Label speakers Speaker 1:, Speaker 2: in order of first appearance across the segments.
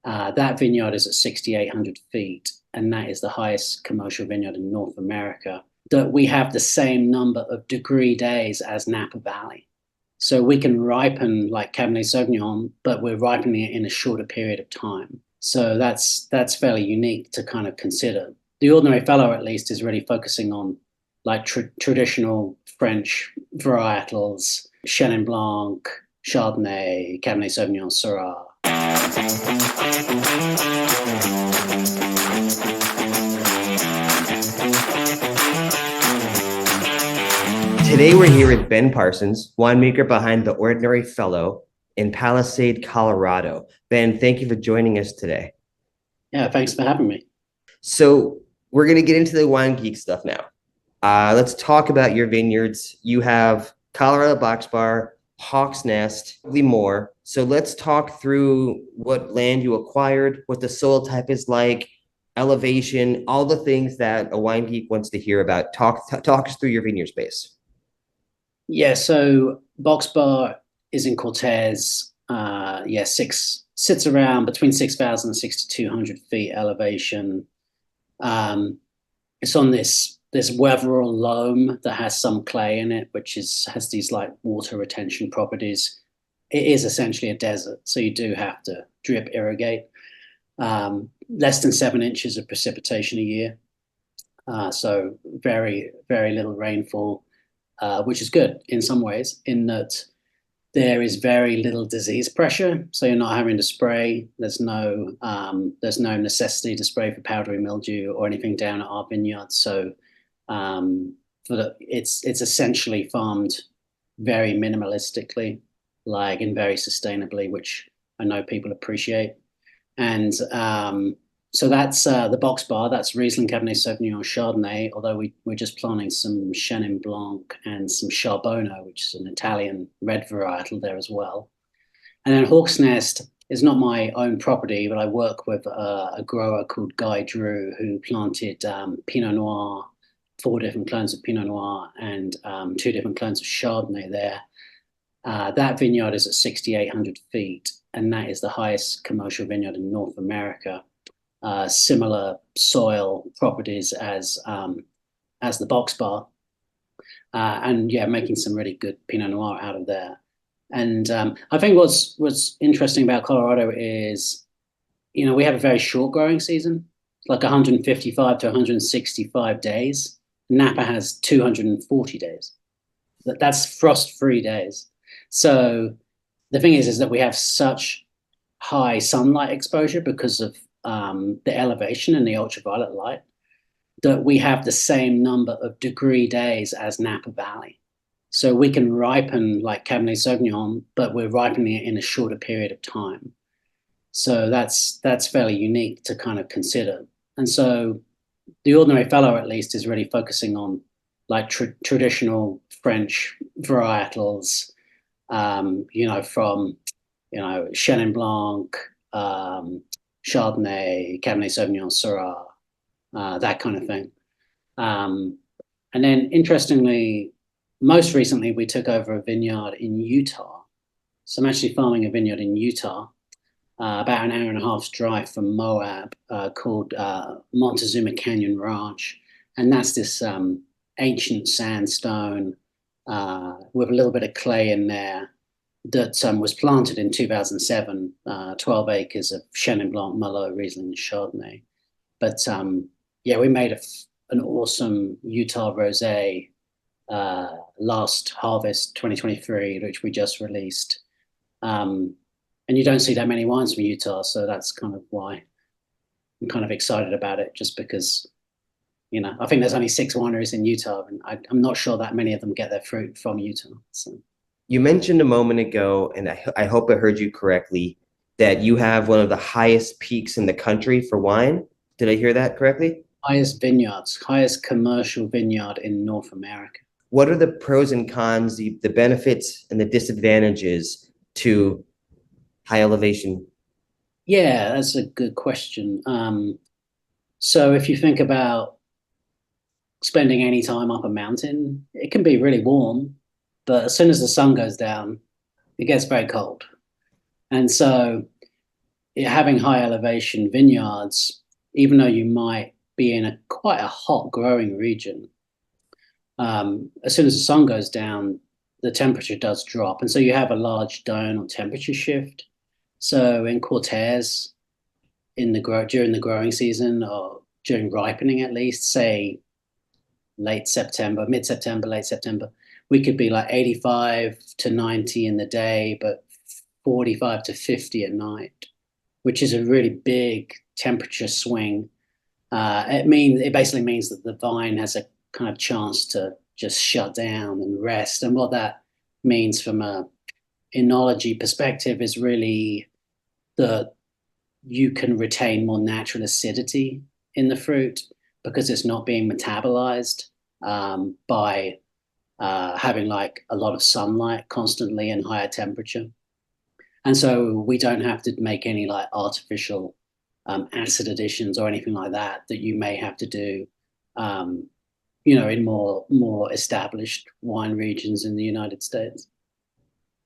Speaker 1: That vineyard is at 6,800 feet, and that is the highest commercial vineyard in North America. That we have the same number of degree days as Napa Valley. So we can ripen like Cabernet Sauvignon, but we're ripening it in a shorter period of time. So that's fairly unique to kind of consider. The ordinary fellow, at least, is really focusing on like traditional French varietals, Chenin Blanc, Chardonnay, Cabernet Sauvignon, Syrah.
Speaker 2: Today we're here with Ben Parsons, winemaker behind The Ordinary Fellow in Palisade, Colorado. Ben, thank you for joining us today.
Speaker 1: Yeah, thanks for having me.
Speaker 2: So we're going to get into the wine geek stuff now. Let's talk about your vineyards. You have Colorado Box Bar, Hawk's Nest, more. So let's talk through what land you acquired, what the soil type is like, elevation, all the things that a wine geek wants to hear about. Talk us through your vineyard space.
Speaker 1: Yeah, so Box Bar is in Cortez. Sits around between 6,000 and 6,200 feet elevation. It's on this weatheral loam that has some clay in it, which has these like water retention properties. It is essentially a desert, so you do have to drip irrigate. Less than 7 inches of precipitation a year, so very, very little rainfall. Which is good in some ways, in that there is very little disease pressure. So you're not having to spray. There's no necessity to spray for powdery mildew or anything down at our vineyard. So it's essentially farmed very minimalistically, like, and very sustainably, which I know people appreciate. And so that's the Box Bar. That's Riesling, Cabernet Sauvignon, Chardonnay, although we're just planting some Chenin Blanc and some Charbonneau, which is an Italian red varietal there as well. And then Hawk's Nest is not my own property, but I work with a grower called Guy Drew, who planted Pinot Noir, 4 different clones of Pinot Noir and 2 different clones of Chardonnay there. That vineyard is at 6,800 feet, and that is the highest commercial vineyard in North America. Similar soil properties as the Box Bar, and yeah, making some really good Pinot Noir out of there. And I think what's interesting about Colorado is, we have a very short growing season, like 155 to 165 days. Napa has 240 days. That's frost-free days. So the thing is that we have such high sunlight exposure because of the elevation and the ultraviolet light, that we have the same number of degree days as Napa Valley. So we can ripen like Cabernet Sauvignon, but we're ripening it in a shorter period of time. So that's fairly unique to kind of consider. And so the ordinary fellow, at least, is really focusing on like traditional French varietals, from Chenin Blanc, Chardonnay, Cabernet Sauvignon, Syrah, that kind of thing. And then, interestingly, most recently, we took over a vineyard in Utah. So I'm actually farming a vineyard in Utah, about an hour and a half's drive from Moab, called Montezuma Canyon Ranch. And that's this ancient sandstone with a little bit of clay in there, that was planted in 2007, 12 acres of Chenin Blanc, Merlot, Riesling, and Chardonnay. But we made an awesome Utah rosé last harvest, 2023, which we just released. And you don't see that many wines from Utah, so that's kind of why I'm kind of excited about it, just because, I think there's only 6 wineries in Utah, and I'm not sure that many of them get their fruit from Utah. So.
Speaker 2: You mentioned a moment ago, and I hope I heard you correctly, that you have one of the highest peaks in the country for wine. Did I hear that correctly?
Speaker 1: Highest commercial vineyard in North America.
Speaker 2: What are the pros and cons, the benefits and the disadvantages to high elevation?
Speaker 1: Yeah, that's a good question. So if you think about spending any time up a mountain, it can be really warm, but as soon as the sun goes down, it gets very cold. And so having high elevation vineyards, even though you might be in quite a hot growing region, as soon as the sun goes down, the temperature does drop, and so you have a large diurnal temperature shift. So in Cortez, during the growing season, or during ripening at least, say late September, mid-September, late September, we could be like 85 to 90 in the day, but 45 to 50 at night, which is a really big temperature swing. It basically means that the vine has a kind of chance to just shut down and rest. And what that means from a enology perspective is really that you can retain more natural acidity in the fruit because it's not being metabolized by having like a lot of sunlight constantly and higher temperature. And so we don't have to make any like artificial acid additions or anything like that you may have to do, in more established wine regions in the United States.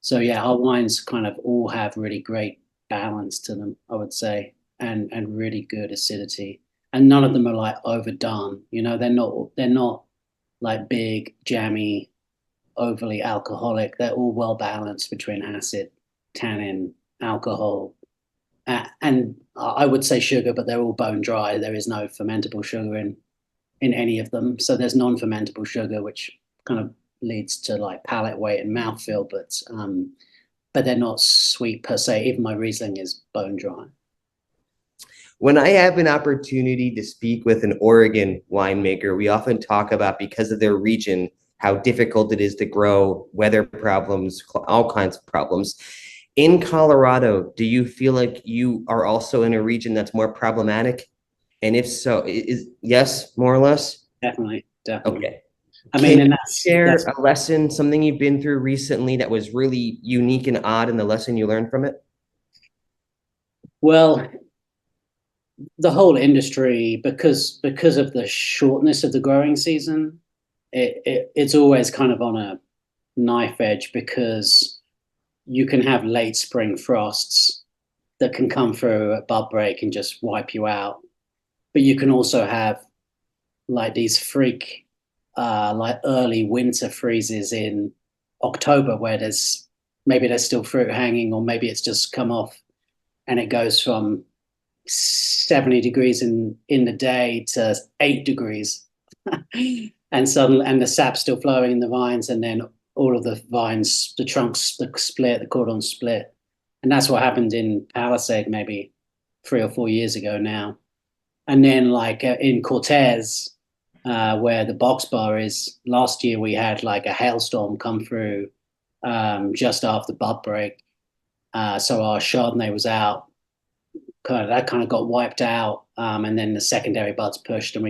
Speaker 1: So yeah, our wines kind of all have really great balance to them, I would say, and really good acidity. And none of them are like overdone. They're not like big, jammy, overly alcoholic. They're all well balanced between acid, tannin, alcohol, and I would say sugar, but they're all bone dry. There is no fermentable sugar in any of them. So there's non-fermentable sugar, which kind of leads to like palate weight and mouthfeel, but they're not sweet per se. Even my Riesling is bone dry.
Speaker 2: When I have an opportunity to speak with an Oregon winemaker, we often talk about, because of their region, how difficult it is to grow, weather problems, all kinds of problems. In Colorado, do you feel like you are also in a region that's more problematic? And if so, yes, more or less?
Speaker 1: Definitely.
Speaker 2: Okay.
Speaker 1: Can you
Speaker 2: share a lesson, something you've been through recently that was really unique and odd, and the lesson you learned from it?
Speaker 1: Well, the whole industry, because of the shortness of the growing season, it's always kind of on a knife edge, because you can have late spring frosts that can come through at bud break and just wipe you out. But you can also have like these freak, like early winter freezes in October where there's still fruit hanging, or maybe it's just come off and it goes from 70 degrees in the day to 8 degrees. And the sap's still flowing in the vines, and then all of the vines, the trunks, the cordons split. And that's what happened in Palisade maybe 3 or 4 years ago now. And then like in Cortez, where the box bar is, last year we had like a hailstorm come through just after bud break. So our Chardonnay was out. That kind of got wiped out. And then the secondary buds pushed, and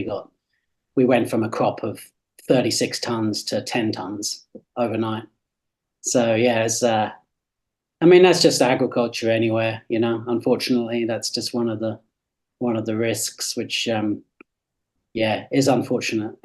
Speaker 1: we went from a crop of 36 tons to 10 tons overnight. So yeah, that's just agriculture anywhere, unfortunately. That's just one of the risks, which is unfortunate.